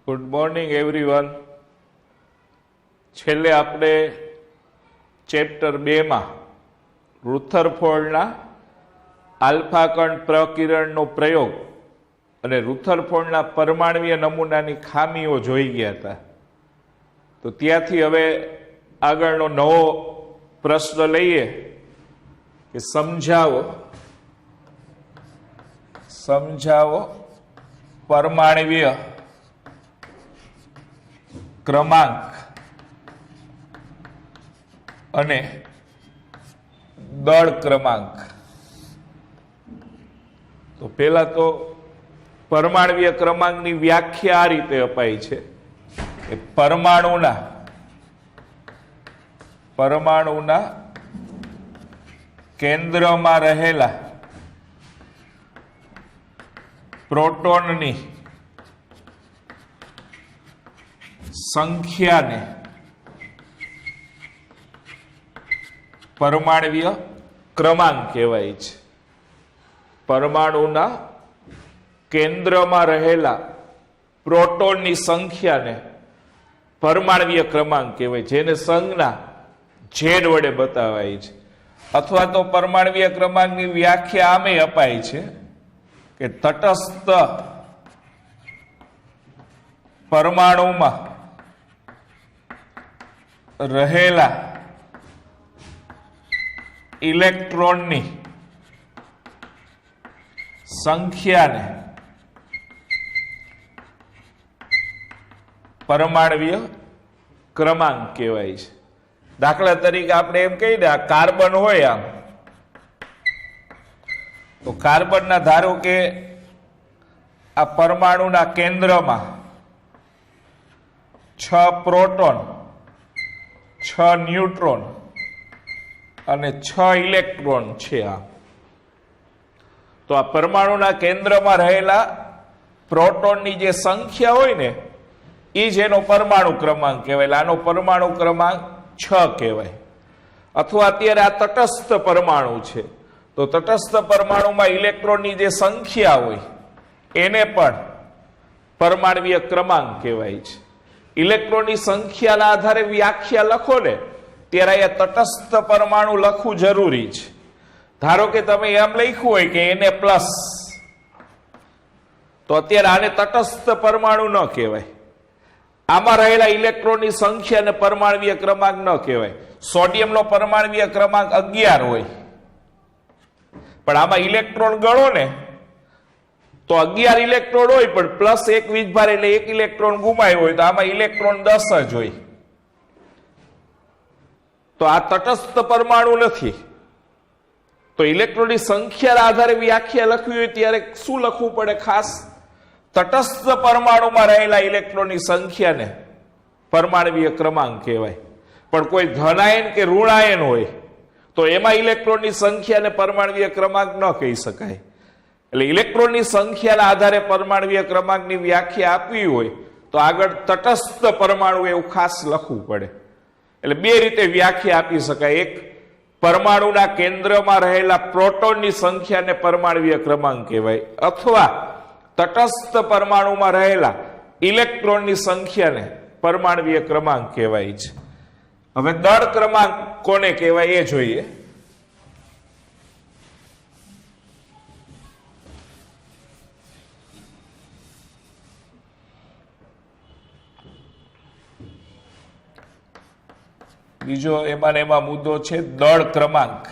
Good morning everyone. છેલ્લે આપણે chapter 2 માં રુથરફોર્ડના આલ્ફા કણ પ્રકિરણનો પ્રયોગ અને રુથરફોર્ડના પરમાણ્વીય નમૂનાની ખામીઓ જોઈ ગયા હતા. તો ત્યાંથી હવે આગળનો નવો પ્રશ્ન લઈએ કે સમજાવો પરમાણ્વીય ક્રમાંક અને દળ ક્રમાંક. તો પહેલા તો પરમાણ્વીય ક્રમાંકની વ્યાખ્યા આ રીતે અપાઈ છે કે પરમાણુના કેન્દ્રમાં રહેલા પ્રોટોનની સંખ્યાને પરમાણ્વીય ક્રમાંક કહેવાય છે. પરમાણુના કેન્દ્રમાં રહેલા પ્રોટોનની સંખ્યાને પરમાણ્વીય ક્રમાંક કહેવાય, જેને સંજ્ઞા ઝેડ વડે બતાવાય છે. અથવા તો પરમાણ્વીય ક્રમાંકની વ્યાખ્યા આમે અપાય છે કે તટસ્થ પરમાણુમાં રહેલા ઇલેક્ટ્રોનની સંખ્યાને પરમાણ્વીય ક્રમાંક કહેવાય છે. દાખલા તરીકે આપણે એમ કહીએ ને, આ કાર્બન હોય આમ, તો કાર્બનના ધારો કે આ પરમાણુના કેન્દ્રમાં 6 પ્રોટોન, 6 ન્યુટ્રોન અને 6 ઇલેક્ટ્રોન છે. તો આ પરમાણુના કેન્દ્રમાં રહેલા પ્રોટોનની જે સંખ્યા હોય ને, એ જ એનો પરમાણુ ક્રમાંક કહેવાય. આનો પરમાણુ ક્રમાંક 6 કહેવાય. અથવા અત્યારે આ તટસ્થ પરમાણુ છે, તો તટસ્થ પરમાણુમાં ઇલેક્ટ્રોનની જે સંખ્યા હોય એને પણ પરમાણ્વીય ક્રમાંક કહેવાય છે. ઇલેક્ટ્રોનની સંખ્યાના આધારે વ્યાખ્યા લખો ને, ત્યારે અહીંયા તટસ્થ પરમાણુ લખવું જરૂરી છે. ધારો કે તમે એમ લખ્યું હોય કે એને પ્લસ, તો અત્યારે આને તટસ્થ પરમાણુ ન કહેવાય. આમાં રહેલા ઇલેક્ટ્રોનની સંખ્યાને પરમાણ્વીય ક્રમાંક ન કહેવાય. સોડિયમનો પરમાણ્વીય ક્રમાંક 11 હોય, પણ આમાં ઇલેક્ટ્રોન ગણો ને તો 11 ઇલેક્ટ્રોન હોય, પણ પ્લસ 1 વીજભાર એટલે 1 ઇલેક્ટ્રોન ગુમાયો હોય, તો આમાં ઇલેક્ટ્રોન 10 જ હોય. તો આ તટસ્થ પરમાણુ નથી. તો ઇલેક્ટ્રોનની સંખ્યાના આધારે વ્યાખ્યા લખવી હોય ત્યારે શું લખવું પડે? ખાસ તટસ્થ પરમાણુમાં રહેલા ઇલેક્ટ્રોનની સંખ્યાને પરમાણ્વીય ક્રમાંક કહેવાય. પણ કોઈ ધનાયન કે ઋણાયન હોય તો એમાં ઇલેક્ટ્રોનની સંખ્યાને પરમાણ્વીય ક્રમાંક ન કહી શકાય. એટલે ઇલેક્ટ્રોનની સંખ્યાના આધારે પરમાણ્વીય ક્રમાંકની વ્યાખ્યા આપવી હોય તો આગળ તટસ્થ પરમાણુ એવું ખાસ લખવું પડે. એટલે બે રીતે વ્યાખ્યા આપી શકાય. એક, પરમાણુના કેન્દ્રમાં રહેલા પ્રોટોનની સંખ્યાને પરમાણ્વીય ક્રમાંક કહેવાય, અથવા તટસ્થ પરમાણુમાં રહેલા ઇલેક્ટ્રોનની સંખ્યાને પરમાણ્વીય ક્રમાંક કહેવાય છે. હવે દળ ક્રમાંક કોને કહેવાય એ જોઈએ. બીજો એમાં મુદ્દો છે દળ ક્રમાંક.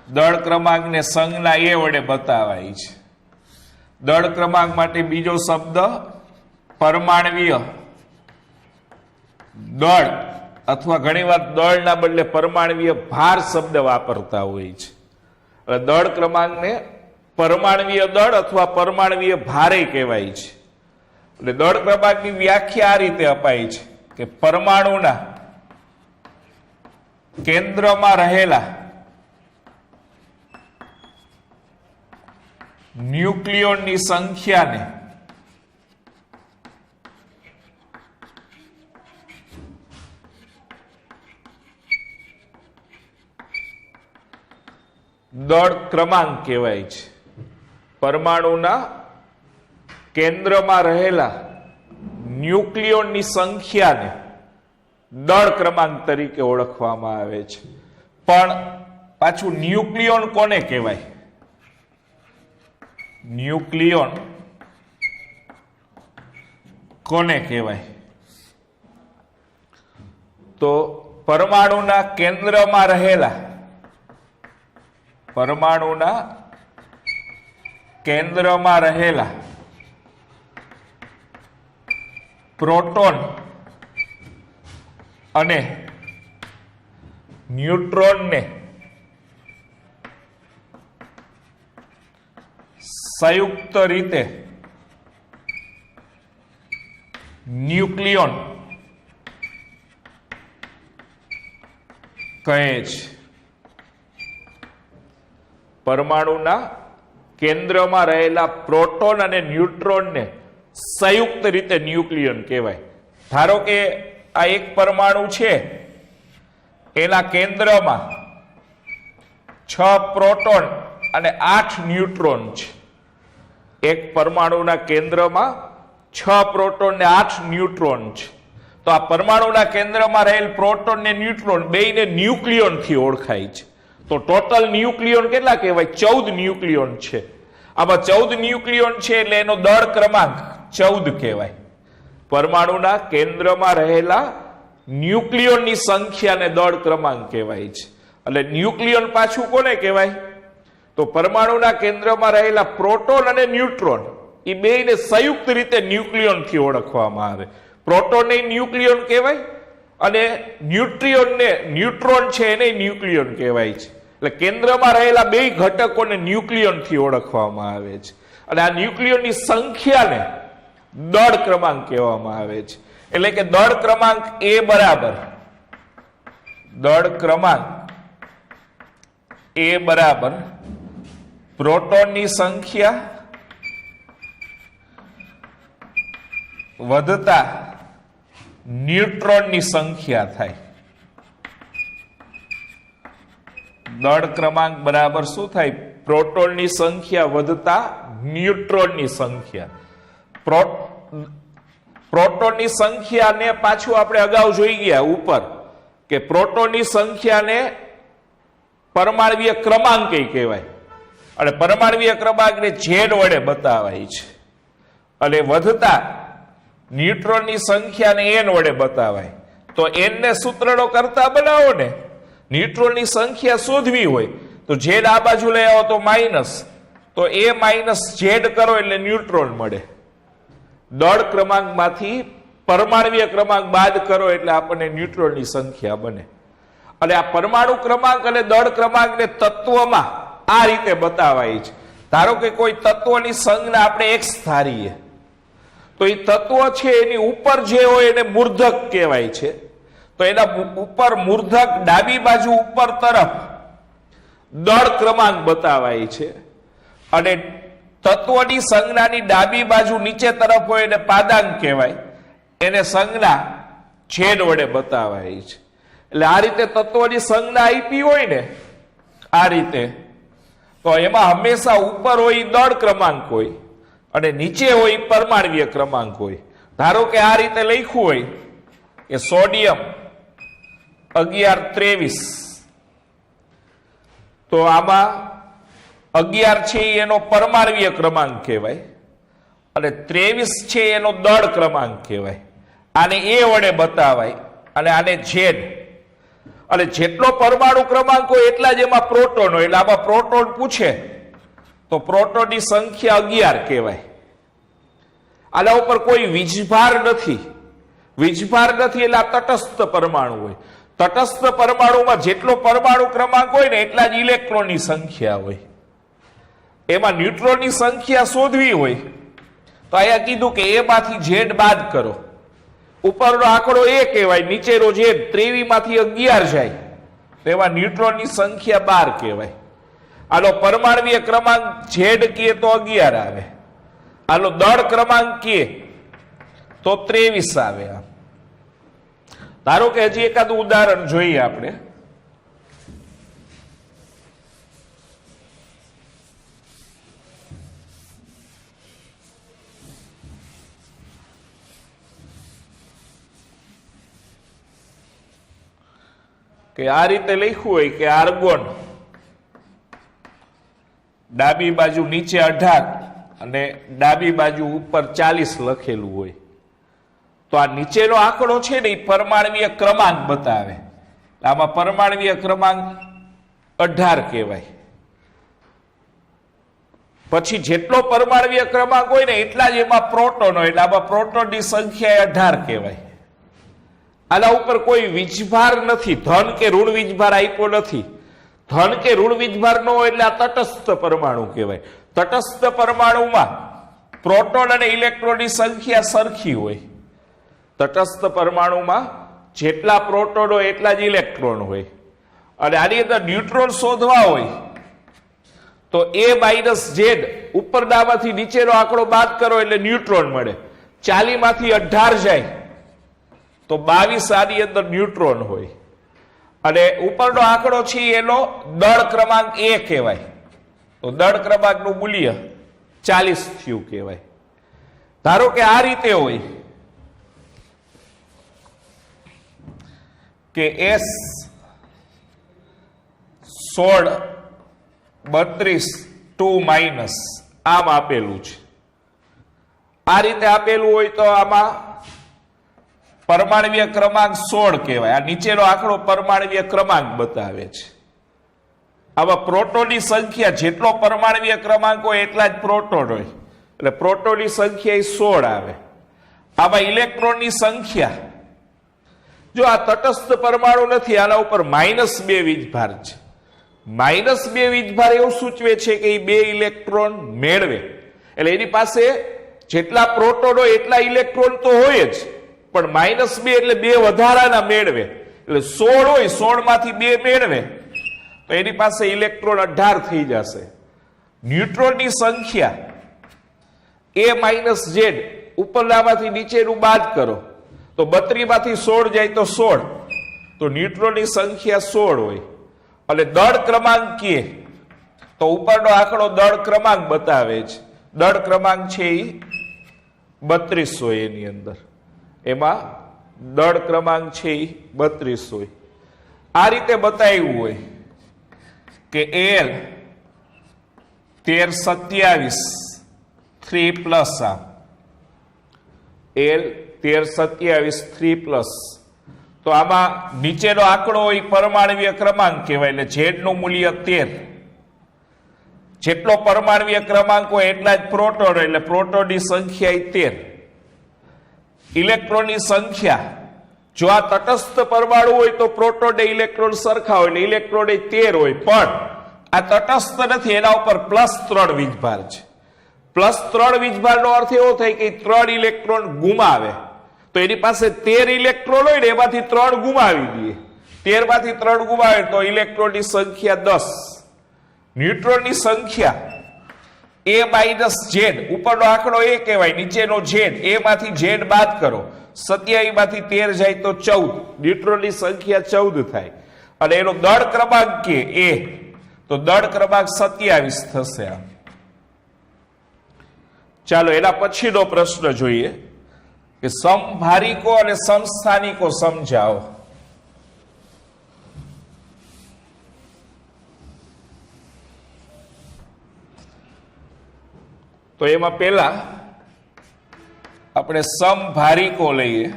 દળ ક્રમાંકને સંજ્ઞા એ વડે બતાવાય છે. દળ ક્રમાંક માટે બીજો શબ્દ પરમાણ્વીય દળ, અથવા ઘણીવાર દળના બદલે પરમાણ્વીય ભાર શબ્દ વાપરતા હોય છે. એટલે દળ ક્રમાંકને પરમાણ્વીય દળ અથવા પરમાણ્વીય ભારે કહેવાય છે. એટલે દળ ક્રમાંકની વ્યાખ્યા આ રીતે અપાય છે કે પરમાણુના કેન્દ્રમાં રહેલા ન્યુક્લિયોનની સંખ્યાને દળ ક્રમાંક કહેવાય છે. પરમાણુના કેન્દ્રમાં રહેલા ન્યુક્લિયોનની સંખ્યાને દળ ક્રમાંક તરીકે ઓળખવામાં આવે છે. પણ પાછું ન્યુક્લિયોન કોને કહેવાય? ન્યુક્લિયોન કોને કહેવાય? તો પરમાણુના કેન્દ્રમાં રહેલા પ્રોટોન અને ન્યુટ્રોનને સંયુક્ત રીતે ન્યુક્લિયોન કહે છે. પરમાણુના કેન્દ્રમાં રહેલા પ્રોટોન અને ન્યુટ્રોનને સંયુક્ત રીતે ન્યુક્લિયન કહેવાય. ધારો કે આ એક પરમાણુ છે, એના કેન્દ્રમાં 6 પ્રોટોન અને 8 ન્યુટ્રોન છે. એક પરમાણુના કેન્દ્રમાં 6 પ્રોટોન ને 8 ન્યુટ્રોન છે. તો આ પરમાણુના કેન્દ્રમાં રહેલ પ્રોટોન ને ન્યુટ્રોન બેયને ન્યુક્લિયોન થી ઓળખાય છે. તો ટોટલ ન્યુક્લિયોન કેટલા કહેવાય? 14 ન્યુક્લિયોન છે. આમાં 14 ન્યુક્લિયોન છે એટલે એનો દળ ક્રમાંક 14 કહેવાય. પરમાણુના કેન્દ્રમાં રહેલા ન્યુક્લિયોનની સંખ્યાને દળ ક્રમાંક કહેવાય છે. એટલે ન્યુક્લિયોન પાછું કોને કહેવાય? તો પરમાણુના કેન્દ્રમાં રહેલા પ્રોટોન અને ન્યુટ્રોન એ બેયને સંયુક્ત રીતે ન્યુક્લિયોન થી ઓળખવામાં આવે. પ્રોટોનને ન્યુક્લિયોન કહેવાય અને ન્યુટ્રોન છે એને ન્યુક્લિયોન કહેવાય છે. એટલે કેન્દ્રમાં રહેલા બે ઘટકોને ન્યુક્લિયોન થી ઓળખવામાં આવે છે. અને આ ન્યુક્લિયોનની સંખ્યાને દળ ક્રમાંક કહેવામાં આવે છે. એટલે કે દળ ક્રમાંક A બરાબર પ્રોટોનની સંખ્યા વધતા ન્યુટ્રોનની સંખ્યા થાય. દળ ક્રમાંક બરાબર શું થાય? પ્રોટોનની સંખ્યા વધતા ન્યુટ્રોનની સંખ્યા. પ્રોટોનની સંખ્યાને પાછું આપણે અગાઉ જોઈ ગયા ઉપર કે પ્રોટોનની સંખ્યાને પરમાણ્વીય ક્રમાંક કહેવાય અને પરમાણ્વીય ક્રમાંકને ઝેડ વડે બતાવાય છે. અને વધતા ન્યુટ્રોનની સંખ્યાને n વડે બતાવાય. તો n ને સૂત્રનો કરતા બનાવો ને, ન્યુટ્રોનની સંખ્યા શોધવી હોય તો ઝેડ આ બાજુ લઈ આવો તો માઇનસ, તો a માઇનસ ઝેડ કરો એટલે ન્યુટ્રોન મળે. દળ ક્રમાંકમાંથી પરમાણ્વીય ક્રમાંક બાદ કરો એટલે આપણને ન્યુટ્રોનની સંખ્યા બને. અને આ પરમાણુ ક્રમાંક અને દળ ક્રમાંકને તત્વમાં આ રીતે બતાવાય છે. ધારો કે કોઈ તત્વની સંજ્ઞા આપણે x ધારીએ તો એ તત્વ છે એની ઉપર જે હોય એને મૂર્ધક કહેવાય છે. તો એના ઉપર મૂર્ધક ડાબી બાજુ ઉપર તરફ દળ ક્રમાંક બતાવાય છે અને તત્વની સંજ્ઞાની ડાબી બાજુ નીચે તરફ હોય એને પાદાંક કહેવાય. એને સંજ્ઞા ઝેડ વડે બતાવાય છે. એટલે આ રીતે તત્વની સંજ્ઞા આપી હોય ને આ રીતે, તો એમાં હંમેશા ઉપર હોય દળ ક્રમાંક હોય અને નીચે હોય પરમાણ્વીય ક્રમાંક હોય. ધારો કે આ રીતે લખ્યું હોય કે સોડિયમ 1123, તો આમાં 11 છે એનો પરમાણ્વીય ક્રમાંક કહેવાય અને 23 છે એનો દળ ક્રમાંક કહેવાય. આને a વડે બતાવાય અને આને ઝેડ. અને જેટલો પરમાણુ ક્રમાંક હોય એટલા જ એમાં પ્રોટોન હોય. એટલે આમાં પ્રોટોન પૂછે તો પ્રોટોનની સંખ્યા 11 કહેવાય. આના ઉપર કોઈ વીજભાર નથી. વીજભાર નથી એટલે આ તટસ્થ પરમાણુ હોય. તટસ્થ પરમાણુમાં જેટલો પરમાણુ ક્રમાંક હોય ને એટલા જ ઇલેક્ટ્રોનની સંખ્યા હોય. એમાં ન્યુટ્રોનની સંખ્યા શોધવી હોય તો અહીંયા કીધું કે a માંથી ઝેડ બાદ કરો. ઉપરનો આંકડો a કહેવાય, નીચેનો ઝેડ 23 માંથી 11 જાય તો એમાં ન્યુટ્રોનની સંખ્યા 12 કહેવાય. આનો પરમાણ્વીય ક્રમાંક ઝેડ કીએ તો 11 આવે. આનો દળ ક્રમાંક કીએ તો 23 આવે. ધારો કે હજી એકાદું ઉદાહરણ જોઈએ આપણે. કે આ રીતે લખ્યું હોય કે આર્ગોન ડાબી બાજુ નીચે 18 અને ડાબી બાજુ ઉપર 40 લખેલું હોય, તો આ નીચેનો આંકડો છે ને એ પરમાણવીય ક્રમાંક બતાવે. આમાં પરમાણવીય ક્રમાંક 18 કહેવાય. પછી જેટલો પરમાણવીય ક્રમાંક હોય ને એટલા જ એમાં પ્રોટોન હોય, એટલે આમાં પ્રોટોનની સંખ્યા 18 કહેવાય. આના ઉપર કોઈ વીજભાર નથી, ધન કે ઋણ વીજભાર આપ્યો નથી. ધન કે ઋણ વીજભાર ન હોય એટલે આ તટસ્થ પરમાણુ કહેવાય. તટસ્થ પરમાણુમાં પ્રોટોન અને ઇલેક્ટ્રોનની સંખ્યા સરખી હોય. તટસ્થ પરમાણુમાં જેટલા પ્રોટોન હોય એટલા જ ઇલેક્ટ્રોન હોય. અને આની અંદર ન્યુટ્રોન શોધવા હોય તો A-Z ઉપરડામાંથી નીચેનો આંકડો બાદ કરો એટલે ન્યુટ્રોન મળે. 40 માંથી 18 જાય તો 22 આની અંદર ન્યુટ્રોન હોય. અને ઉપરનો આંકડો છે એનો દળ ક્રમાંક A કહેવાય. તો દળ ક્રમાંકનું મૂલ્ય 40 થયું કહેવાય. ધારો કે આ રીતે હોય કે S 16 32 2 આમ આપેલું છે. આ રીતે આપેલું હોય તો આમાં પરમાણવીય ક્રમાંક 16 કહેવાય. આ નીચેનો આંકડો પરમાણવીય ક્રમાંક બતાવે છે. આમાં પ્રોટોનની સંખ્યા જેટલો પરમાણવીય ક્રમાંક હોય એટલા જ પ્રોટોન હોય, એટલે પ્રોટોનની સંખ્યા 16 આવે. આમાં ઇલેક્ટ્રોનની સંખ્યા, જો આ તટસ્થ પરમાણુ નથી, આના ઉપર -2 વીજભાર છે. -2 વીજભાર એવું સૂચવે છે કે એ 2 ઇલેક્ટ્રોન મેળવે. એટલે એની પાસે જેટલા પ્રોટોન હોય એટલા ઇલેક્ટ્રોન તો હોય જ, પણ -2 એટલે 2 વધારાના મેળવે. એટલે 16 હોય, 16 માંથી 2 મેળવે તો એની પાસે ઇલેક્ટ્રોન 18 થઈ જશે. ન્યુટ્રોનની સંખ્યા A-Z ઉપરનામાંથી નીચેનું બાદ કરો તો 32 માંથી 16 જાય તો 16, તો ન્યુટ્રોનની સંખ્યા 16 હોય. અને દળ ક્રમાંક કે તો ઉપરનો આંકડો દળ ક્રમાંક બતાવે છે. દળ ક્રમાંક છે એ 32 હોય. એની અંદર એમાં દળ ક્રમાંક છે એ 32 હોય. આ રીતે બતાવ્યું હોય કે L 1327 3 આમ L 1327 3 તો આમાં નીચેનો આંકડો હોય પરમાણવીય ક્રમાંક કહેવાય. એટલે Z નું મૂલ્ય 13. જેટલો પરમાણવીય ક્રમાંક હોય એટલા જ પ્રોટોન હોય, એટલે પ્રોટોનની સંખ્યા 13. ઇલેક્ટ્રોનની સંખ્યા, જો આ તટસ્થ પરમાણુ હોય તો પ્રોટોન ને ઇલેક્ટ્રોન સરખા હોય, એટલે ઇલેક્ટ્રોન 13 હોય. પણ આ તટસ્થ નથી, એના ઉપર +3 વીજભાર છે. +3 વીજભારનો અર્થ એવો થાય કે 3 ઇલેક્ટ્રોન ગુમાવે. તો એની પાસે 13 ઇલેક્ટ્રોન હોય ને એમાંથી 3 ગુમાવી દે. 13 માંથી 3 ગુમાવે તો ઇલેક્ટ્રોનની સંખ્યા 10. ન્યુટ્રોનની સંખ્યા A-Z ઉપરનો આંકડો A કહેવાય, નીચેનો Z. A માંથી Z બાદ કરો, 27 માંથી 13 જાય તો 14. ન્યુટ્રોનની સંખ્યા 14 થાય. અને એનો દળ ક્રમાંક કે A, તો દળ ક્રમાંક 27 થશે. ચાલો એના પછીનો પ્રશ્ન જોઈએ કે સમભારિકો અને સમસ્થાનિકો સમજાવો. તો એમાં પહેલા આપણે સમભારિકો લઈએ.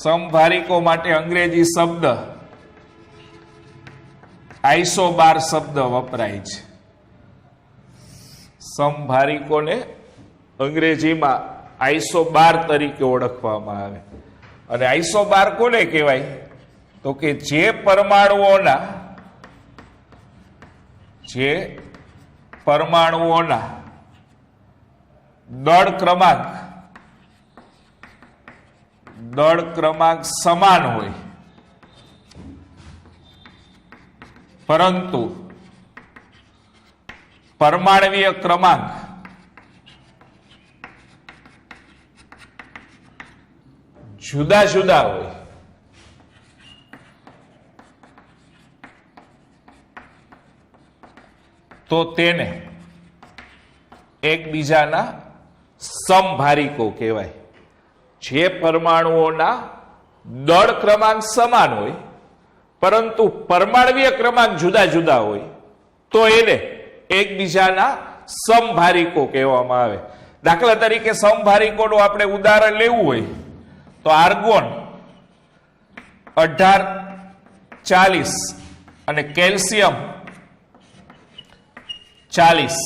સમભારિકો માટે અંગ્રેજી શબ્દ આઇસોબાર શબ્દ વપરાય છે. સમભારિકોને અંગ્રેજીમાં આઇસોબાર તરીકે ઓળખવામાં આવે. અને આઇસોબાર કોને કહેવાય? તો કે જે પરમાણુઓના દળ ક્રમાંક સમાન હોય, પરંતુ પરમાણવીય ક્રમાંક જુદા જુદા હોય. તો તેને એકબીજાના સમભારિકો કહેવાય. જે પરમાણુઓના દળ ક્રમાંક સમાન હોય પરંતુ પરમાણવીય ક્રમાંક જુદા જુદા હોય તો એને એકબીજાના સમભારિકો કહેવામાં આવે. દાખલા તરીકે સમભારિકોનું આપણે ઉદાહરણ લેવું હોય તો આર્ગોન 1840 અને કેલ્શિયમ 40.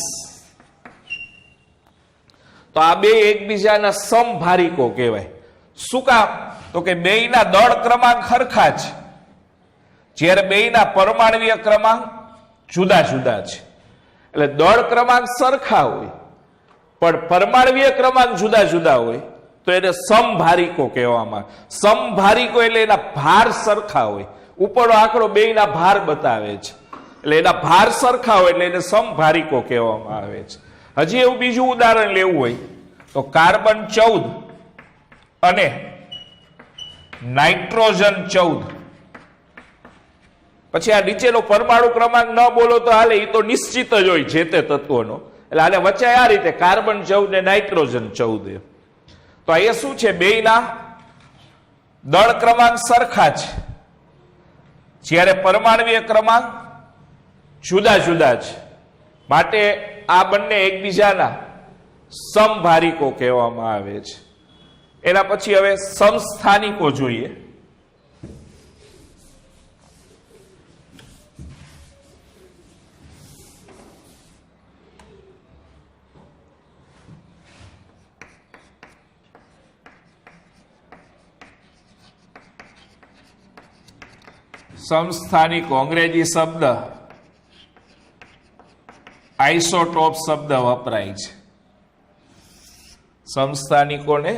તો આ બે એકબીજાના સમભારિકો કહેવાય. શું કામ? તો કે બેયના દળ ક્રમાંક સરખા છે, જ્યારે બેયના પરમાણવીય ક્રમાંક જુદા જુદા છે. એટલે દળ ક્રમાંક સરખા હોય પણ પરમાણવીય ક્રમાંક જુદા જુદા હોય તો એને સમભારિકો કહેવામાં આવે. સમભારિકો એટલે એના ભાર સરખા હોય. ઉપરનો આંકડો બેયના ભાર બતાવે છે, એટલે એના ભાર સરખા હોય એટલે એને સમભારિકો કહેવામાં આવે છે. હજી એવું બીજું ઉદાહરણ લેવું હોય તો કાર્બન 14 અને નાઇટ્રોજન 14. પછી આ નીચેનો પરમાણુ ક્રમાંક ન બોલો તો હાલે, એ તો નિશ્ચિત જ હોય જે તે તત્વનો. એટલે આને વચ્ચે આ રીતે કાર્બન 14 ને નાઇટ્રોજન 14. તો અહીંયા શું છે? બેયના દળ ક્રમાંક સરખા છે, જ્યારે પરમાણવીય ક્રમાંક જુદા જુદા છે. માટે આ બંને એકબીજાના સમભારિકો કહેવામાં આવે છે. એના પછી હવે સમસ્થાનિકો જોઈએ. સમસ્થાનિકો અંગ્રેજી શબ્દ આઇસોટોપ શબ્દ વપરાય છે. સમસ્થાનિકોને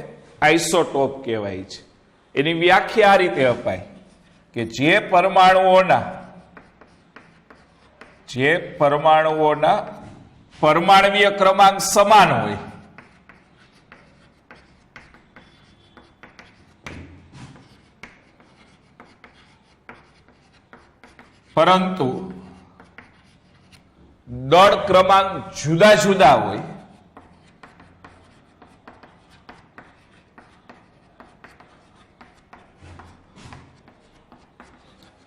આઇસોટોપ કહેવાય છે. એની વ્યાખ્યા આ રીતે અપાય કે જે પરમાણુઓના પરમાણવીય ક્રમાંક સમાન હોય પરંતુ દળ ક્રમાંક જુદા જુદા હોય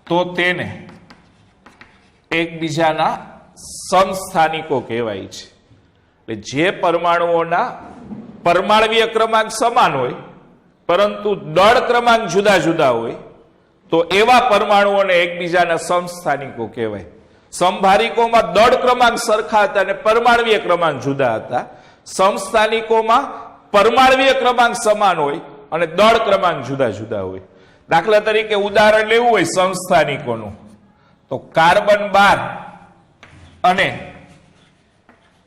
તો તેને એકબીજાના સમસ્થાનિકો કહેવાય છે. એટલે જે પરમાણુઓના પરમાણવીય ક્રમાંક સમાન હોય પરંતુ દળ ક્રમાંક જુદા જુદા હોય તો એવા પરમાણુઓને એકબીજાના સમસ્થાનિકો કહેવાય. સમભારિકોમાં દળ ક્રમાંક સરખા હતા અને પરમાણવીય ક્રમાંક જુદા હતા. સમસ્થાનિકોમાં પરમાણવીય ક્રમાંક સમાન હોય અને દળ ક્રમાંક જુદા જુદા હોય. દાખલા તરીકે ઉદાહરણ લેવું હોય સમસ્થાનિકોનું તો કાર્બન 12 અને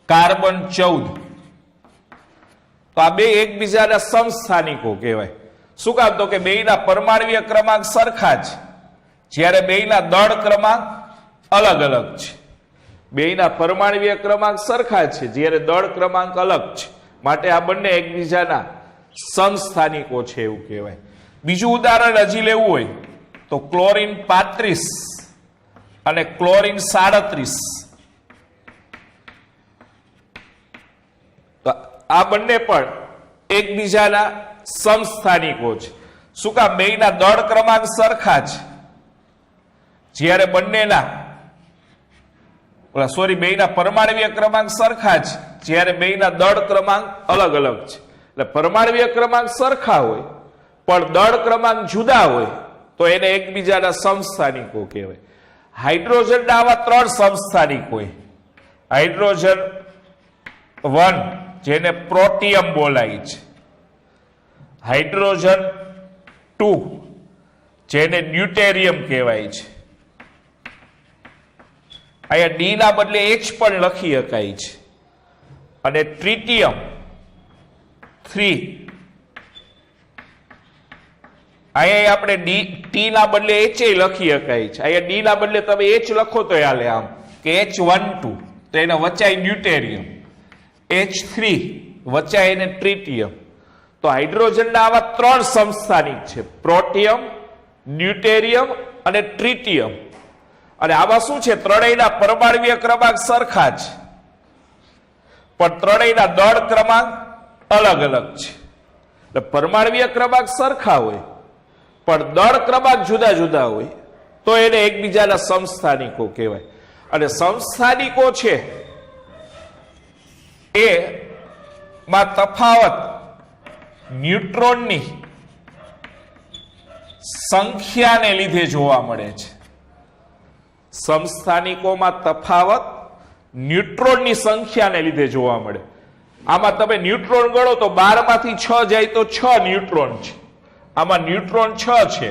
કાર્બન 14. તો આ બે એકબીજાના સમસ્થાનિકો કહેવાય. શું કામ? તો કે બેયના પરમાણવીય ક્રમાંક સરખા છે, જ્યારે બેયના દળ ક્રમાંક અલગ અલગ છે. બેયના પરમાણવીય ક્રમાંક સરખા છે, જ્યારે દળ ક્રમાંક અલગ છે. માટે આ બંને એકબીજાના સમસ્થાનિકો છે એવું કહેવાય. બીજું ઉદાહરણ હજી લેવું હોય તો ક્લોરીન 35 અને ક્લોરીન 37. તો આ બંને પણ એકબીજાના સમસ્થાનિકો છે. શું કામ? બેયના દળ ક્રમાંક સરખા છે, જ્યારે બેયના પરમાણવીય ક્રમાંક સરખા છે, જ્યારે બેયના દળ ક્રમાંક અલગ અલગ છે. એટલે પરમાણવીય ક્રમાંક સરખા હોય પણ દળ ક્રમાંક જુદા હોય તો એને એકબીજાના સમસ્થાનિકો કહેવાય. હાઇડ્રોજનના આવા 3 સમસ્થાનિક હોય. હાઇડ્રોજન 1 જેને પ્રોટિયમ બોલાય છે, હાઇડ્રોજન 2 જેને ડ્યુટેરિયમ કહેવાય છે. અહીંયા ડી ના બદલે H પણ લખી શકાય છે. અને ટ્રિટિયમ 3 અહીંયા આપણે ટી ના બદલે H લખી શકાય છે. અહીંયા ડી ના બદલે તમે H લખો તો હાલે, આમ કે H12 તો એને વચાય ડ્યુટેરિયમ, H3 વચાય એને ટ્રિટિયમ. તો હાઇડ્રોજનના આવા 3 સમસ્થાનિક છે, પ્રોટિયમ, ડ્યુટેરિયમ અને ટ્રિટિયમ. અને આવા શું છે? ત્રણેયના પરમાણવીય ક્રમાંક સરખા છે પણ ત્રણેયના દળ ક્રમાંક અલગ અલગ છે. એટલે પરમાણવીય ક્રમાંક સરખા હોય પણ દળ ક્રમાંક જુદા જુદા હોય તો એને એકબીજાના સમસ્થાનિકો કહેવાય. અને સમસ્થાનિકો છે એ માં તફાવત ન્યુટ્રોનની સંખ્યાને લીધે જોવા મળે છે. સમસ્થાનિકોમાં તફાવત ન્યુટ્રોનની સંખ્યાને લીધે જોવા મળે. આમાં તમે ન્યુટ્રોન ગણો તો 12 માંથી 6 જાય તો 6 ન્યુટ્રોન છે. આમાં ન્યુટ્રોન 6 છે.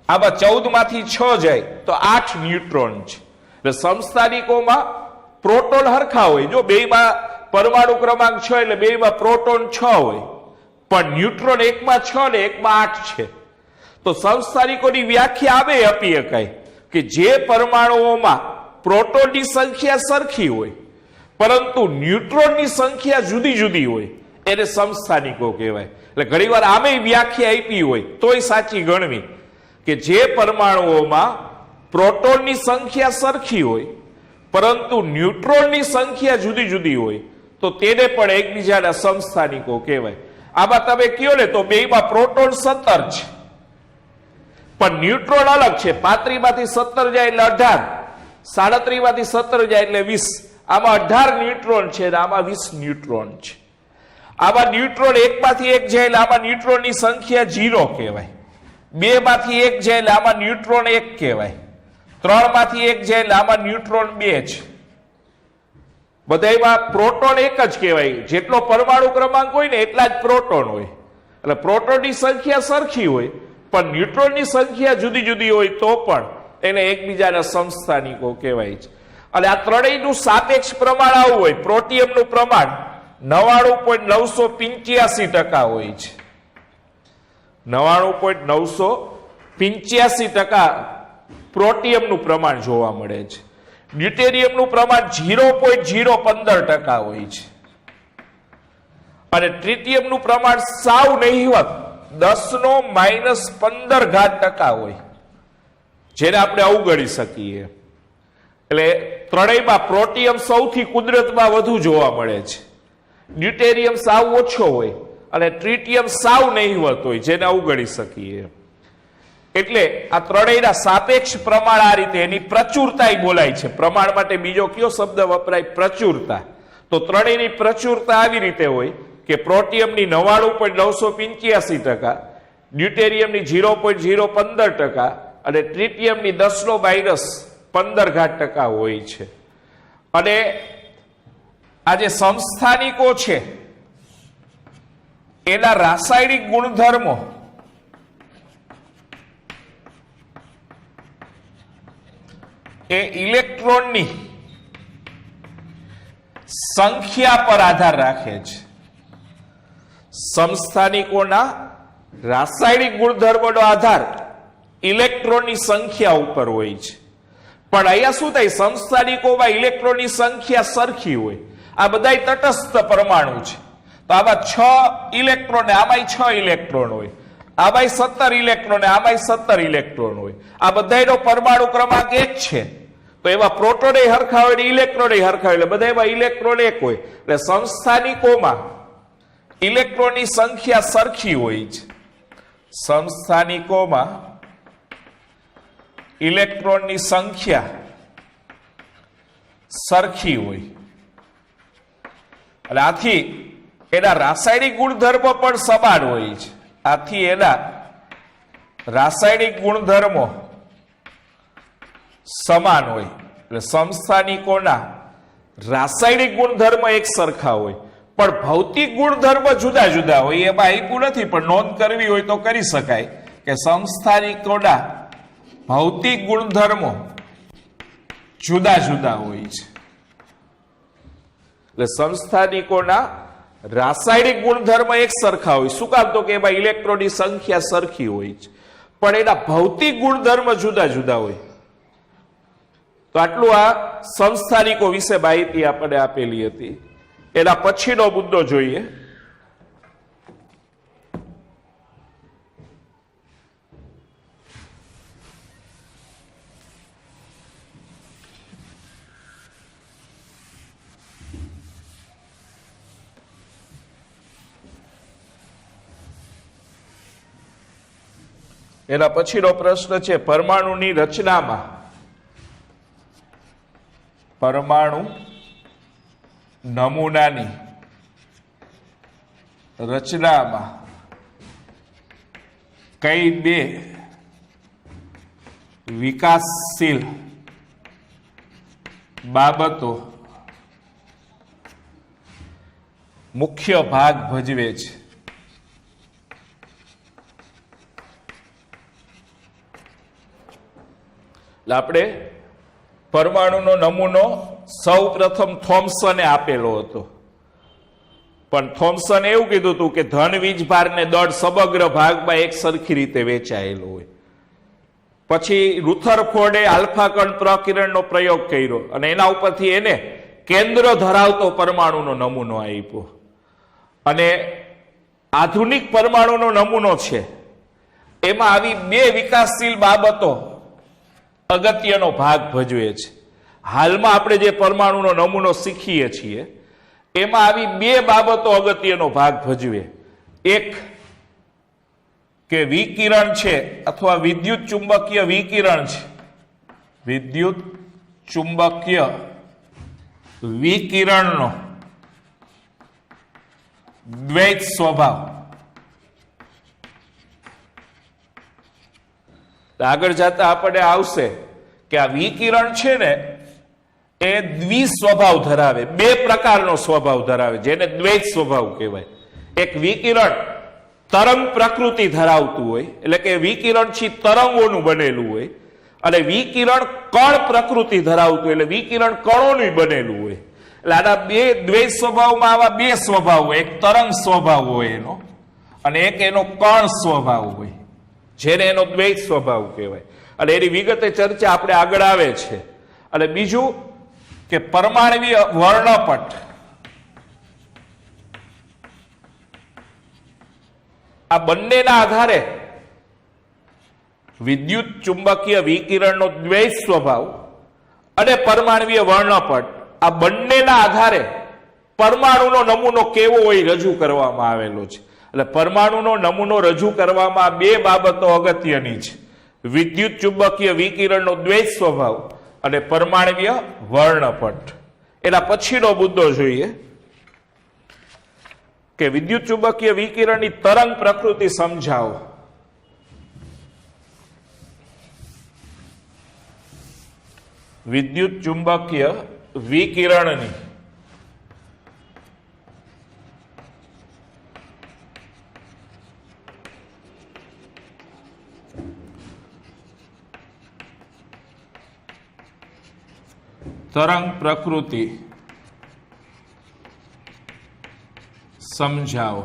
આમાં 14 માંથી 6 જાય તો 8 ન્યુટ્રોન છે. એટલે સમસ્થાનિકોમાં પ્રોટોન હરખા હોય. જો બેમાં પરમાણુ ક્રમાંક 6 એટલે બેમાં પ્રોટોન 6 હોય, પણ ન્યુટ્રોન એકમાં 6 ને એકમાં 8 છે. તો સમસ્થાનિકોની વ્યાખ્યા આવે આપી શકાય કે જે પરમાણુઓમાં પ્રોટોનની સંખ્યા સરખી હોય પરંતુ ન્યુટ્રોનની સંખ્યા જુદી જુદી હોય એને સમસ્થાનિકો કહેવાય. એટલે ઘણીવાર આમે વ્યાખ્યા આપી હોય તોય સાચી ગણવી કે જે પરમાણુઓમાં પ્રોટોનની સંખ્યા સરખી હોય પરંતુ ન્યુટ્રોનની સંખ્યા જુદી જુદી હોય તો તેને પણ એકબીજાના સમસ્થાનિકો કહેવાય. આમાં તમે કયો ને તો બેમાં પ્રોટોન 17 છે પણ ન્યુટ્રોન અલગ છે. 35 માંથી 17 જાય એટલે 18, 37 માંથી 17 જાય એટલે 20. આમાં 18 ન્યુટ્રોન છે અને આમાં 20 ન્યુટ્રોન છે. આમાં ન્યુટ્રોન એકમાંથી એક જાય એટલે આમાં ન્યુટ્રોનની સંખ્યા 0 કહેવાય. 2 માંથી 1 જાય એટલે આમાં ન્યુટ્રોન 1 કહેવાય. 3 માંથી 1 જાય એટલે આમાં ન્યુટ્રોન 2 છે. બધામાં પ્રોટોન એક જ કહેવાય. જેટલો પરમાણુ ક્રમાંક હોય ને એટલા જ પ્રોટોન હોય. એટલે પ્રોટોનની સંખ્યા સરખી હોય પણ ન્યુટ્રોનની સંખ્યા જુદી જુદી હોય તો પણ એને એકબીજાના સમસ્થાનિકો કહેવાય છે. અને આ ત્રણેયનું સાપેક્ષ પ્રમાણ આવું હોય. પ્રોટિયમનું પ્રમાણ 99.985% હોય છે. 99.985% પ્રોટિયમનું પ્રમાણ જોવા મળે છે. ડ્યુટેરિયમનું પ્રમાણ 0.015% હોય છે. અને ટ્રિટિયમનું પ્રમાણ સાવ નહિવત 10⁻15% હોય, જેને આપણે અવગણી શકીએ. એટલે ત્રણેયમાં પ્રોટિયમ સૌથી કુદરતમાં વધુ જોવા મળે છે. ડ્યુટેરિયમ સાવ ઓછો હોય અને ટ્રિટિયમ સાવ નહિવત હોય, જેને અવગણી શકીએ. એટલે આ ત્રણેયના સાપેક્ષ પ્રમાણ આ રીતે એની પ્રચુરતા બોલાય છે. પ્રમાણ માટે બીજો કયો શબ્દ વપરાય? પ્રચુરતા. તો ત્રણેયની પ્રચુરતા આવી રીતે હોય કે પ્રોટિયમની 99.985%, ડ્યુટેરિયમની 0.015% અને ટ્રિટિયમની 10⁻15% હોય છે. અને આ જે સમસ્થાનિકો છે એના રાસાયણિક ગુણધર્મો એ ઇલેક્ટ્રોનની સંખ્યા પર આધાર રાખે છે. સમસ્થાનિકોના રાસાયણિક ગુણધર્મોનો આધાર ઇલેક્ટ્રોનની સંખ્યા ઉપર હોય છે. પણ અહીંયા શું થાય? સમસ્થાનિકોમાં ઇલેક્ટ્રોનની સંખ્યા સરખી હોય. આ બધા તટસ્થ પરમાણુ છે તો આમાં 6 ઇલેક્ટ્રોન ને આમાંય 6 ઇલેક્ટ્રોન હોય, આમાંય 17 ઇલેક્ટ્રોન ને આમાંય 17 ઇલેક્ટ્રોન હોય. આ બધાનો પરમાણુ ક્રમાંક 1 છે તો એમાં પ્રોટોન હરખા હોય ને ઇલેક્ટ્રોન હરખા હોય એટલે બધામાં ઇલેક્ટ્રોન 1 હોય. એટલે સમસ્થાનિકોમાં ઇલેક્ટ્રોનની સંખ્યા સરખી હોય છે. સમસ્થાનિકોમાં ઇલેક્ટ્રોનની સંખ્યા સરખી હોય અને આથી એના રાસાયણિક ગુણધર્મો પણ સમાન હોય છે. આથી એના રાસાયણિક ગુણધર્મો સમાન હોય. એટલે સમસ્થાનિકોના રાસાયણિક ગુણધર્મ એક સરખા હોય પણ ભૌતિક ગુણધર્મ જુદા જુદા હોય. એમાં આપ્યું નથી પણ નોંધ કરવી હોય તો કરી શકાય કે સમસ્થાનિકોના ભૌતિક ગુણધર્મો જુદા જુદા હોય છે. એટલે સમસ્થાનિકોના રાસાયણિક ગુણધર્મ એક સરખા હોય. શું કામ? તો કે એમાં ઇલેક્ટ્રોનની સંખ્યા સરખી હોય છે પણ એના ભૌતિક ગુણધર્મ જુદા જુદા હોય. તો આટલું આ સમસ્થાનિકો વિશે માહિતી આપણને આપેલી હતી. એના પછીનો મુદ્દો જોઈએ. એના પછીનો પ્રશ્ન છે પરમાણુની રચનામાં પરમાણુ નમૂનાની રચનામાં કઈ બે વિકાસશીલ બાબતો મુખ્ય ભાગ ભજવે છે? આપણે પરમાણુનો નમૂનો સૌ પ્રથમ થોમ્સને આપેલો હતો, પણ થોમ્સને એવું કીધું હતું કે ધન વીજભાર ને દળ સમગ્ર ભાગમાં એક સરખી રીતે વેચાયેલો હોય. પછી રુથરફોર્ડે આલ્ફા કણ પ્રકિરણનો પ્રયોગ કર્યો અને એના ઉપરથી એને કેન્દ્ર ધરાવતો પરમાણુનો નમૂનો આપ્યો. અને આધુનિક પરમાણુનો નમૂનો છે એમાં આવી બે વિકાસશીલ બાબતો અગત્યનો ભાગ ભજવે છે. હાલમાં આપણે જે પરમાણુનો નમૂનો શીખીએ છીએ એમાં આવી બે બાબતો અગત્યનો ભાગ ભજવે. એક કે વિકિરણ છે અથવા વિદ્યુત ચુંબકીય વિકિરણ છે. વિદ્યુત ચુંબકીય વિકિરણનો દ્વૈત સ્વભાવ. આગળ જતા આપણને આવશે કે આ વિકિરણ છે ને એ દ્વિસ્વભાવ ધરાવે, બે પ્રકારનો સ્વભાવ ધરાવે, જેને દ્વૈત સ્વભાવ કહેવાય. એક વિકિરણ તરંગ પ્રકૃતિ ધરાવતું હોય, એટલે કે વિકિરણ છે તરંગોનું બનેલું હોય, અને વિકિરણ કણ પ્રકૃતિ ધરાવતું એટલે વિકિરણ કણોનું બનેલું હોય. એટલે આના બે દ્વૈત સ્વભાવમાં આવા બે સ્વભાવ હોય, એક તરંગ સ્વભાવ હોય એનો, અને એક એનો કણ સ્વભાવ હોય, જેને એનો દ્વૈત સ્વભાવ કહેવાય. અને એની વિગતે ચર્ચા આપણે આગળ આવે છે. અને બીજું કે પરમાણવીય વર્ણપટ. આ બંનેના આધારે વિદ્યુત ચુંબકીય વિકિરણનો દ્વૈત સ્વભાવ અને પરમાણવીય વર્ણપટ, આ બંનેના આધારે પરમાણુનો નમૂનો કેવો હોય રજૂ કરવામાં આવેલો છે. એટલે પરમાણુનો નમૂનો રજૂ કરવામાં બે બાબતો અગત્યની છે: વિદ્યુત ચુંબકીય વિકિરણનો દ્વૈત સ્વભાવ અને પરમાણવીય વર્ણપટ. એના પછીનો મુદ્દો જોઈએ કે વિદ્યુત ચુંબકીય વિકિરણની તરંગ પ્રકૃતિ સમજાવો. વિદ્યુત ચુંબકીય વિકિરણની તરંગ પ્રકૃતિ સમજાવો.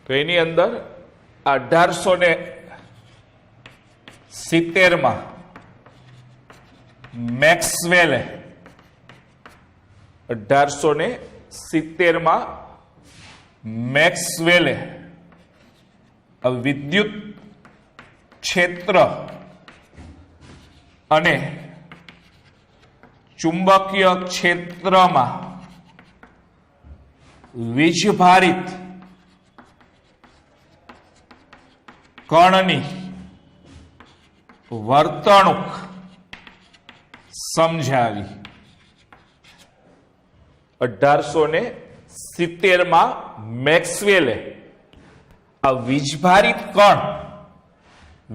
તો એની અંદર 1870 મેક્સવેલે 1870 મેક્સવેલે વિદ્યુત ક્ષેત્ર અને ચુંબકીય ક્ષેત્રમાં વીજભારિત કણની વર્તણૂક સમજાવી. 1870 મેક્સવેલે આ વીજભારિત કણ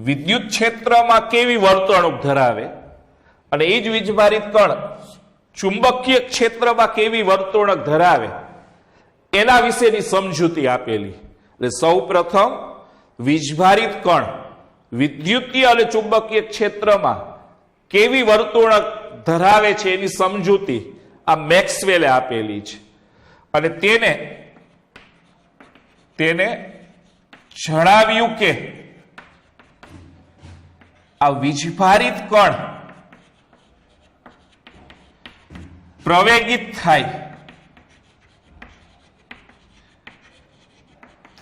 વિદ્યુત ક્ષેત્રમાં કેવી વર્તણૂક ધરાવે અને એ જ વીજભારિત કણ ચુંબકીય ક્ષેત્રમાં કેવી વર્તણૂક ધરાવે એના વિશેની સમજૂતી આપેલી. એટલે સૌ પ્રથમ વીજભારિત કણ વિદ્યુતીય અને ચુંબકીય ક્ષેત્રમાં કેવી વર્તણૂક ધરાવે છે એની સમજૂતી આ મેક્સવેલે આપેલી છે. અને તેને જણાવ્યું કે આ વીજભારિત કણ પ્રવેગિત થાય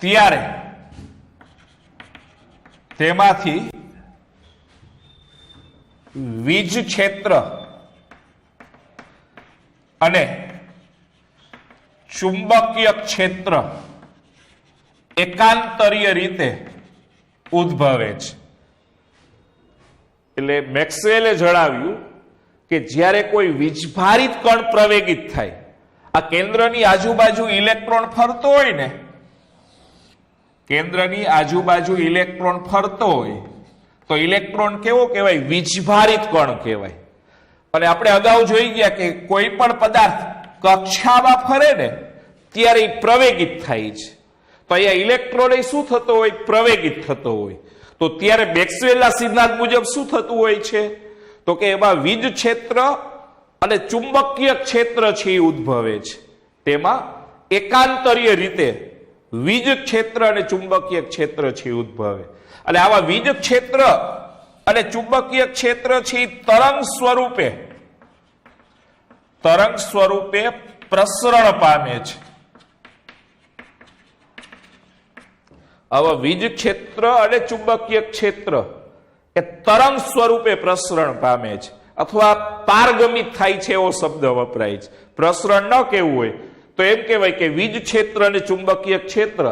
ત્યારે તેમાંથી વીજ ક્ષેત્ર અને ચુંબકીય ક્ષેત્ર એકાંતરીય રીતે ઉદ્ભવે છે. એટલે મેક્સવેલે જણાવ્યું કે જ્યારે કોઈ વીજભારિત કણ પ્રવેગિત થાય, આ કેન્દ્રની આજુબાજુ ઇલેક્ટ્રોન ફરતો હોય ને, કેન્દ્રની આજુબાજુ ઇલેક્ટ્રોન ફરતો હોય તો ઇલેક્ટ્રોન કેવો કહેવાય? વીજભારિત કણ કહેવાય. અને આપણે અગાઉ જોઈ ગયા કે કોઈ પણ પદાર્થ કક્ષામાં ફરે ને ત્યારે પ્રવેગિત થાય છે. તો અહીંયા ઇલેક્ટ્રોન શું થતો હોય? પ્રવેગિત થતો હોય. તો ત્યારે મેક્સવેલના સિદ્ધાંત મુજબ શું થતું હોય છે? તો કે એમાં વીજ ક્ષેત્ર અને ચુંબકીય ક્ષેત્ર છે એ ઉદ્ભવે છે. તેમાં એકાંતરીય રીતે વીજ ક્ષેત્ર અને ચુંબકીય ક્ષેત્ર છે એ ઉદ્ભવે. અને આવા વીજ ક્ષેત્ર અને ચુંબકીય ક્ષેત્ર છે એ તરંગ સ્વરૂપે પ્રસરણ પામે છે. આવા વીજ ક્ષેત્ર અને ચુંબકીય ક્ષેત્ર એ તરંગ સ્વરૂપે પ્રસરણ પામે છે, અથવા પારગમિત થાય છે એવો શબ્દ વપરાય છે. પ્રસરણ ન કહેવું હોય તો એમ કહેવાય કે વીજ ક્ષેત્ર અને ચુંબકીય ક્ષેત્ર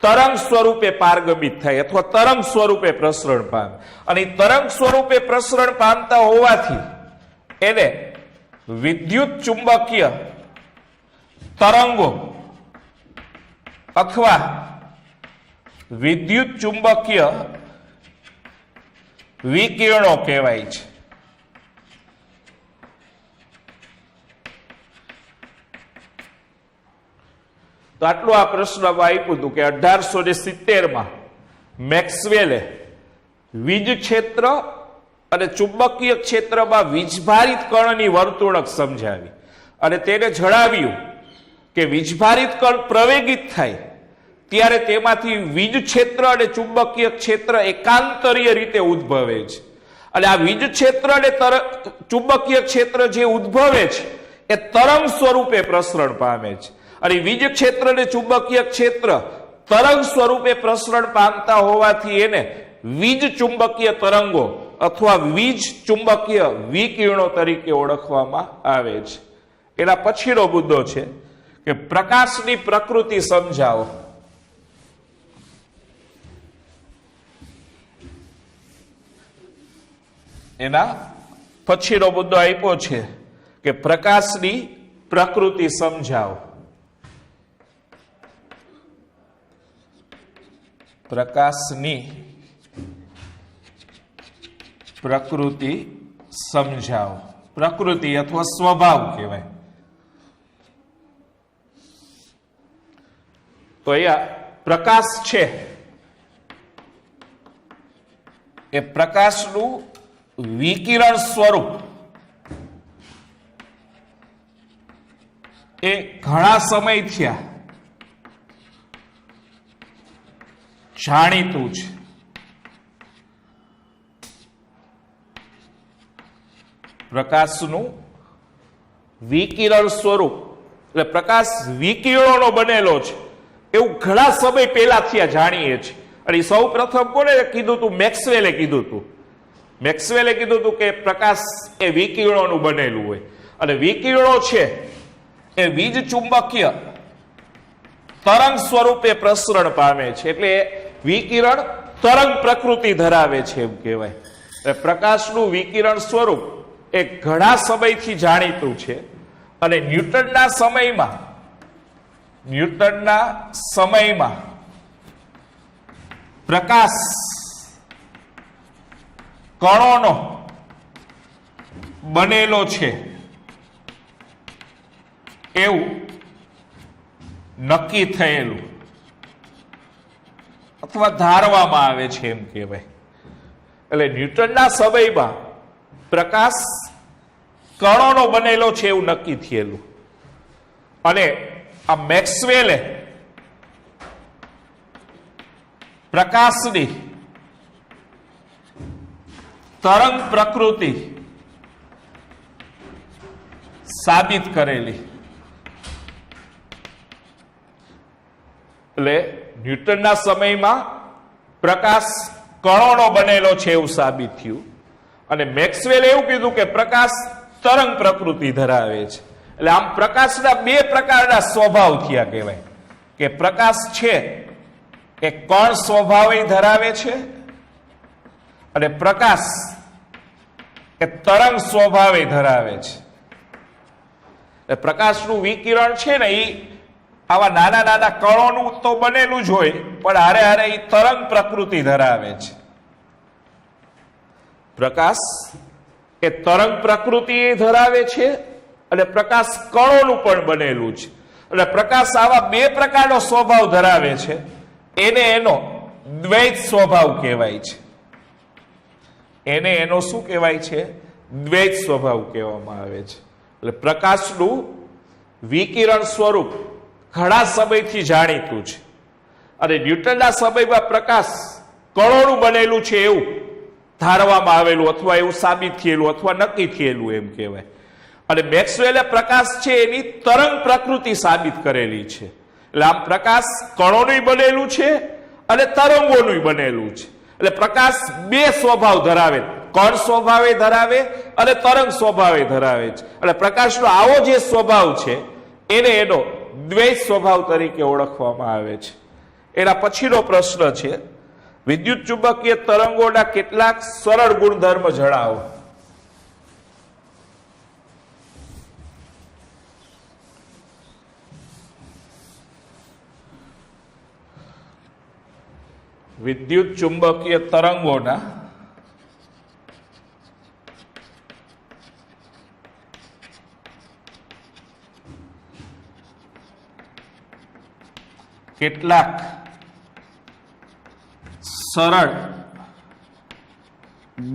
તરંગ સ્વરૂપે પારગમિત થાય અથવા તરંગ સ્વરૂપે પ્રસરણ પામે. અને તરંગ સ્વરૂપે પ્રસરણ પામતા હોવાથી એને વિદ્યુત ચુંબકીય તરંગો અથવા વિદ્યુત ચુંબકીય વિકિરણો કહેવાય છે. તો આટલું આ પ્રશ્નમાં આપ્યું હતું કે 1870માં મેક્સવેલે વીજ ક્ષેત્ર અને ચુંબકીય ક્ષેત્રમાં વીજભારિત કણની વર્તુણક સમજાવી અને તેને જણાવ્યું કે વીજભારિત કણ પ્રવેગિત થાય ત્યારે તેમાંથી વીજ ક્ષેત્ર અને ચુંબકીય ક્ષેત્ર એકાંતરીય રીતે ઉદ્ભવે છે. અને આ વીજ ક્ષેત્ર અને ચુંબકીય ક્ષેત્ર જે ઉદ્ભવે છે એ તરંગ સ્વરૂપે પ્રસરણ પામે છે. અને વીજ ક્ષેત્ર અને ચુંબકીય ક્ષેત્ર તરંગ સ્વરૂપે પ્રસરણ પામતા હોવાથી એને વીજ ચુંબકીય તરંગો અથવા વીજ ચુંબકીય વિકિરણો તરીકે ઓળખવામાં આવે છે. એના પછીનો મુદ્દો છે કે પ્રકાશની પ્રકૃતિ સમજાવો. એના પછીનો મુદ્દો આપ્યો છે કે પ્રકાશની પ્રકૃતિ સમજાવો. પ્રકાશની પ્રકૃતિ સમજાવો. પ્રકૃતિ અથવા સ્વભાવ કહેવાય. તો અહીંયા પ્રકાશ છે એ પ્રકાશનું વિકિરણ સ્વરૂપ એ ઘણા સમય થયા જાણીતું છે. પ્રકાશનું વિકિરણ સ્વરૂપ એટલે પ્રકાશ વિકિરણોનો બનેલો છે એવું ઘણા સમય પહેલાથી આ જાણીએ છીએ. અને સૌ પ્રથમ કોને કીધું હતું? મેક્સવેલે કીધું હતું. મેક્સવેલે કીધું હતું કે પ્રકાશ એ વિકિરણોનું બનેલું હોય અને વિકિરણો છે એ વીજ ચુંબકીય તરંગ સ્વરૂપે પ્રસરણ પામે છે. એટલે વિકિરણ તરંગ પ્રકૃતિ ધરાવે છે એમ કહેવાય. પ્રકાશનું વિકિરણ સ્વરૂપ એ ઘણા સમયથી જાણીતું છે. અને ન્યૂટનના સમયમાં પ્રકાશ કણોનો બનેલો છે એવું નક્કી થયેલું અથવા ધારવામાં આવે છે એમ કહેવાય. એટલે ન્યૂટનના સમયમાં પ્રકાશ કણોનો બનેલો છે એવું નક્કી થયેલું. અને આ મેક્સવેલે પ્રકાશની તરંગ પ્રકૃતિ સાબિત કરેલી. એટલે ન્યૂટનના સમયમાં પ્રકાશ કણોનો બનેલો છે એવું સાબિત થયું. અને મેક્સવેલે એવું કીધું કે પ્રકાશ તરંગ પ્રકૃતિ ધરાવે છે. એટલે આમ પ્રકાશના બે પ્રકારના સ્વભાવ થયા કહેવાય કે પ્રકાશ છે એ કણ સ્વભાવે ધરાવે છે અને પ્રકાશ એ તરંગ સ્વભાવે ધરાવે છે. પ્રકાશનું વિકિરણ છે ને એ આવા નાના નાના કણોનું તો બનેલું જ હોય પણ હારે હારે એ તરંગ પ્રકૃતિ ધરાવે છે. પ્રકાશ એ તરંગ પ્રકૃતિ ધરાવે છે અને પ્રકાશ કણોનું પણ બનેલું છે. એટલે પ્રકાશ આવા બે પ્રકારનો સ્વભાવ ધરાવે છે. એને એનો દ્વૈત સ્વભાવ કહેવાય છે. એને એનો શું કહેવાય છે? દ્વૈત સ્વભાવ કહેવામાં આવે છે. એટલે પ્રકાશનું વિકિરણ સ્વરૂપ ઘણા સમયથી જાણીતું છે અને ન્યૂટનના સમયમાં પ્રકાશ કણોનું બનેલું છે એવું ધારવામાં આવેલું અથવા એવું સાબિત થયેલું અથવા નક્કી થયેલું એમ કહેવાય. અને મેક્સવેલે પ્રકાશ છે એની તરંગ પ્રકૃતિ સાબિત કરેલી છે. એટલે આમ પ્રકાશ કણોનું બનેલું છે અને તરંગોનું બનેલું છે. એટલે પ્રકાશ બે સ્વભાવ ધરાવે, કણ સ્વભાવે ધરાવે અને તરંગ સ્વભાવે ધરાવે છે. એટલે પ્રકાશનો આવો જે સ્વભાવ છે એને એનો દ્વૈત સ્વભાવ તરીકે ઓળખવામાં આવે છે. એના પછીનો પ્રશ્ન છે વિદ્યુત ચુંબકીય તરંગોના કેટલાક સરળ ગુણધર્મ જણાવો. વિદ્યુત ચુંબકીય તરંગોના કેટલાક સરળ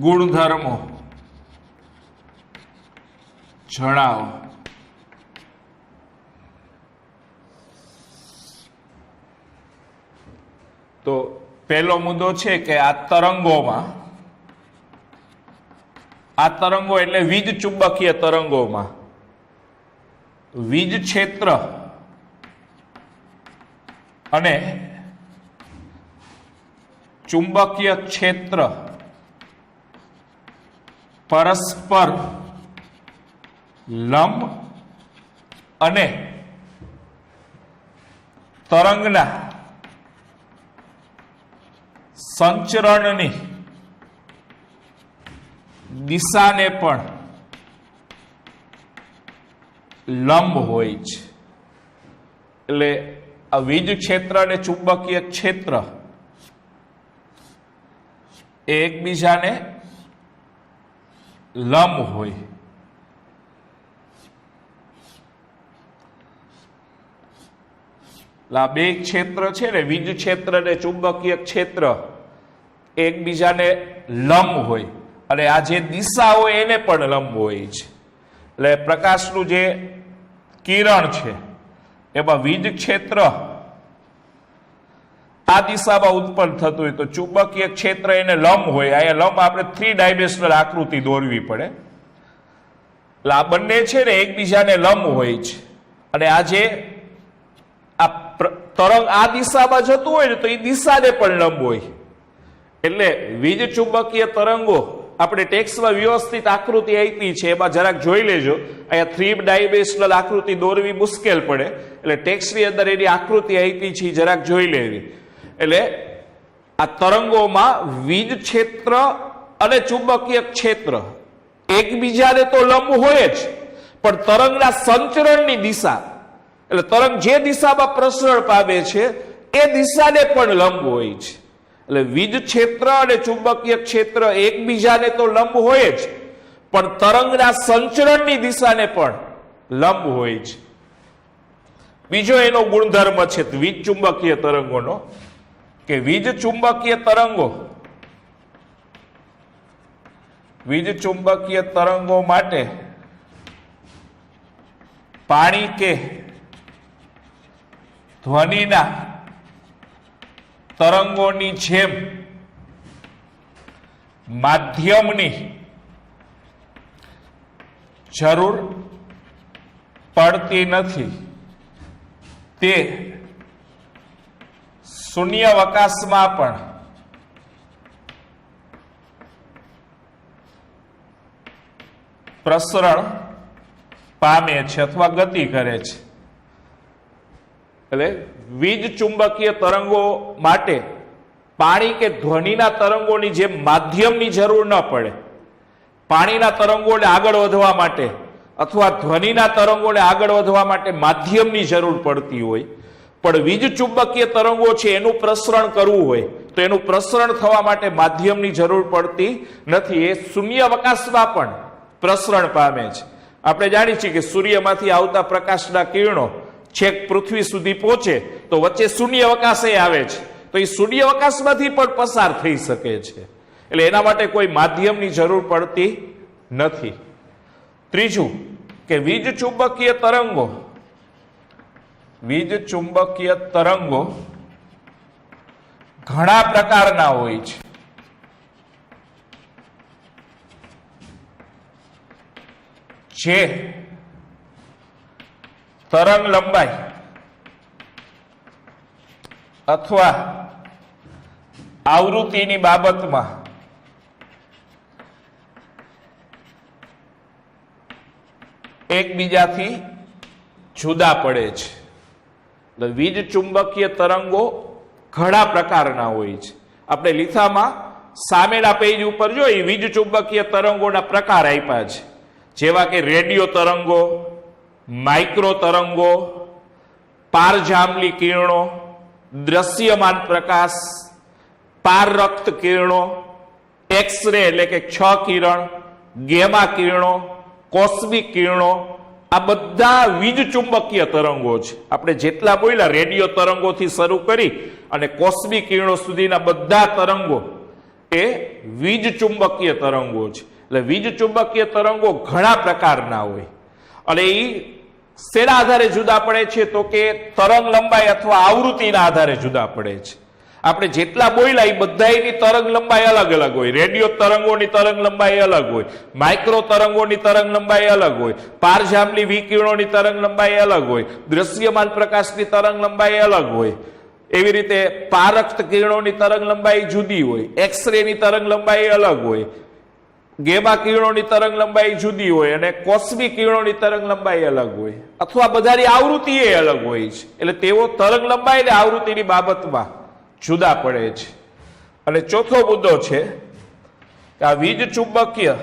ગુણધર્મો જણાવો. તો પહેલો મુદ્દો છે કે આ તરંગો એટલે વીજ ચુંબકીય તરંગોમાં વીજ ક્ષેત્ર અને ચુંબકીય ક્ષેત્ર પરસ્પર લંબ અને તરંગના સંચરણની દિશાને પણ લંબ હોય છે. એટલે આ વીજ ક્ષેત્ર અને ચુંબકીય ક્ષેત્ર એકબીજાને લંબ હોય. આ બે ક્ષેત્ર છે ને, વીજ ક્ષેત્ર અને ચુંબકીય ક્ષેત્ર એકબીજાને લંબ હોય અને આ જે દિશા હોય એને પણ લંબ હોય છે. એટલે પ્રકાશનું જે કિરણ છે એમાં વીજ ક્ષેત્ર આ દિશામાં ઉત્પન્ન થતું હોય તો ચુંબકીય ક્ષેત્ર એને લંબ હોય. અહીંયા લંબ આપણે 3 ડાયમેન્શનલ આકૃતિ દોરવી પડે. એટલે આ બંને છે ને એકબીજાને લંબ હોય છે અને આ જે આ તરંગ આ દિશામાં જતું હોય ને તો એ દિશાને પણ લંબ હોય. એટલે વીજ ચુંબકીય તરંગો આપણે ટેક્સ્ટમાં વ્યવસ્થિત આકૃતિ આપી છે એમાં જરાક જોઈ લેજો. અહીંયા 3 ડાયમેન્શનલ આકૃતિ દોરવી મુશ્કેલ પડે એટલે ટેક્સ્ટની અંદર એની આકૃતિ આપી છે જરાક જોઈ લેવી. એટલે આ તરંગોમાં વીજ ક્ષેત્ર અને ચુંબકીય ક્ષેત્ર એકબીજાને તો લંબ હોય જ પણ તરંગના સંચરણની દિશા એટલે તરંગ જે દિશામાં પ્રસરણ પામે છે એ દિશાને પણ લંબ હોય છે. એટલે વીજ ક્ષેત્ર અને ચુંબકીય ક્ષેત્ર એકબીજાને તો લંબ હોય જ પણ તરંગના સંચરણની દિશાને પણ લંબ હોય છે. બીજો એનો ગુણધર્મ છે વીજ ચુંબકીય તરંગોનો કે વીજ ચુંબકીય તરંગો માટે પાણી કે ધ્વનિના તરંગોની જેમ માધ્યમની જરૂર પડતી નથી. તે શૂન્યાવકાશમાં પણ પ્રસરણ પામે છે અથવા ગતિ કરે છે. એટલે વીજ ચુંબકીય તરંગો માટે પાણી કે ધ્વનિના તરંગોની જેમ માધ્યમની જરૂર ન પડે. પાણીના તરંગોને આગળ વધવા માટે અથવા ધ્વનિના તરંગોને આગળ વધવા માટે માધ્યમની જરૂર પડતી હોય, પણ વીજ ચુંબકીય તરંગો છે એનું પ્રસરણ કરવું હોય તો એનું પ્રસરણ થવા માટે માધ્યમની જરૂર પડતી નથી. એ શૂન્યાવકાશમાં પણ પ્રસરણ પામે છે. આપણે જાણીએ છીએ કે સૂર્યમાંથી આવતા પ્રકાશના કિરણો છેક પૃથ્વી સુધી પહોંચે તો વચ્ચે શૂન્યાવકાશ આવે છે, તો એ શૂન્યાવકાશમાંથી પણ પસાર થઈ શકે છે. એટલે એના માટે કોઈ માધ્યમની જરૂર પડતી નથી. ત્રીજું કે વીજ ચુંબકીય તરંગો ઘણા પ્રકારના હોય છે. જે તરંગ લંબાઈ અથવા આવૃત્તિની બાબતમાં એકબીજાથી જુદા પડે છે. એટલે વીજ ચુંબકીય તરંગો ઘણા પ્રકારના હોય છે. આપણે લીથામાં સામેના પેજ ઉપર જોઈએ વીજ ચુંબકીય તરંગોના પ્રકાર આપ્યા છે, જેવા કે રેડિયો તરંગો, માઇક્રો તરંગો, પારજાંબલી કિરણો, દ્રશ્યમાન પ્રકાશ, પારરક્ત કિરણો, એક્સ-રે એટલે કે છ કિરણ, ગેમા કિરણો, કોસ્મિક કિરણો, આ બધા વીજ ચુંબકીય તરંગો છે. આપણે જેટલા બોલ્યા રેડિયો તરંગોથી શરૂ કરી અને કોસ્મિક કિરણો સુધીના બધા તરંગો એ વીજ ચુંબકીય તરંગો છે. એટલે વીજ ચુંબકીય તરંગો ઘણા પ્રકારના હોય અને એ શેના આધારે જુદા પડે છે તો કે તરંગ લંબાઈ અથવા આવૃત્તિના આધારે જુદા પડે છે. આપણે જેટલા બોલ્યા એ બધાની તરંગ લંબાઈ અલગ અલગ હોય. રેડિયો તરંગોની તરંગ લંબાઈ અલગ હોય, માઇક્રો તરંગોની તરંગ લંબાઈ અલગ હોય, પારજાંબલી વિકિરણોની તરંગ લંબાઈ અલગ હોય, દ્રશ્યમાન પ્રકાશની તરંગ લંબાઈ અલગ હોય. એવી રીતે પારરક્ત કિરણોની તરંગ લંબાઈ જુદી હોય, એક્સ-રે ની તરંગ લંબાઈ અલગ હોય, ગેમા કિરણોની તરંગ લંબાઈ જુદી હોય અને કોસ્મિક કિરણોની તરંગ લંબાઈ અલગ હોય, અથવા બધાની આવૃત્તિ એ અલગ હોય છે. એટલે તેઓ તરંગ લંબાઈ અને આવૃત્તિની બાબતમાં જુદા પડે છે. અને ચોથો મુદ્દો છે કે આ વીજ ચુંબકીય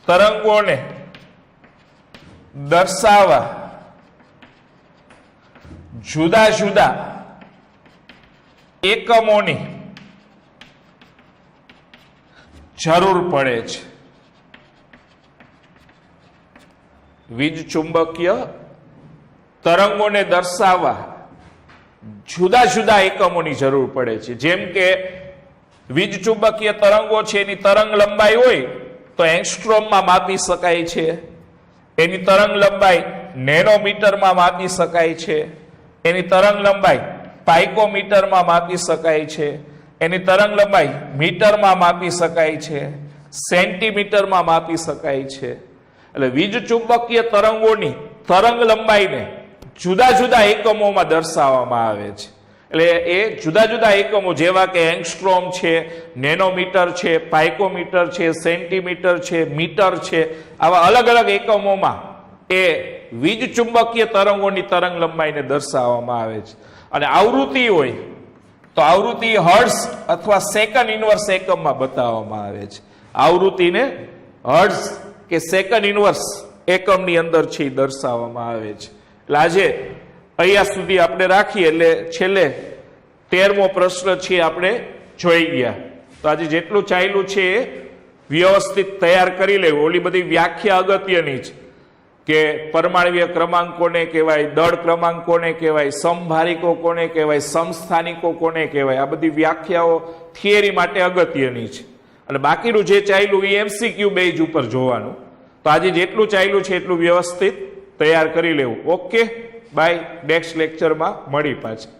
તરંગોને દર્શાવવા જુદા જુદા એકમોની જરૂર પડે છે. વીજ ચુંબકીય તરંગોને દર્શાવવા જુદા જુદા એકમોની જરૂર પડે છે. જેમ કે વીજ ચુંબકીય તરંગો છે એની તરંગ લંબાઈ હોય તો એંગસ્ટ્રોમમાં માપી શકાય છે, એની તરંગ લંબાઈ નેનોમીટરમાં માપી શકાય છે, એની તરંગ લંબાઈ પાઇકોમીટરમાં માપી શકાય છે, એની તરંગ લંબાઈ મીટરમાં માપી શકાય છે, સેન્ટીમીટરમાં માપી શકાય છે. એટલે વીજ ચુંબકીય તરંગોની તરંગ લંબાઈને જુદા જુદા એકમોમાં દર્શાવવામાં આવે છે. એટલે એ જુદા જુદા એકમો જેવા કે એંગસ્ટ્રોમ છે, નેનોમીટર છે, પાઇકોમીટર છે, સેન્ટીમીટર છે, મીટર છે, આવા અલગ અલગ એકમોમાં એ વીજ ચુંબકીય તરંગોની તરંગ લંબાઈને દર્શાવવામાં આવે છે. અને આવૃત્તિ હોય તો આવૃત્તિ હર્ટ્ઝ અથવા સેકન્ડ ઇન્વર્સ એકમમાં બતાવવામાં આવે છે. આવૃત્તિને હર્ટ્ઝ કે સેકન્ડ ઇન્વર્સ એકમની અંદર છે એ દર્શાવવામાં આવે છે. એટલે આજે અહીંયા સુધી આપણે રાખીએ એટલે છેલ્લે 13મો પ્રશ્ન છે આપણે જોઈ ગયા. તો આજે જેટલું ચાલ્યું છે એ વ્યવસ્થિત તૈયાર કરી લેવું. ઓલી બધી વ્યાખ્યા અગત્યની છે કે પરમાણ્વીય ક્રમાંક કોને કહેવાય, દળ ક્રમાંક કોને કહેવાય, સમભારિકો કોને કહેવાય, સમસ્થાનિકો કોને કહેવાય, આ બધી વ્યાખ્યાઓ થિયરી માટે અગત્યની છે. અને બાકીનું જે ચાલ્યું એ MCQ બેઝ ઉપર જોવાનું. તો આજે જેટલું ચાલ્યું છે એટલું વ્યવસ્થિત તૈયાર કરી લેવું. Okay, by. નેક્સ્ટ લેક્ચરમાં મળી પાછા.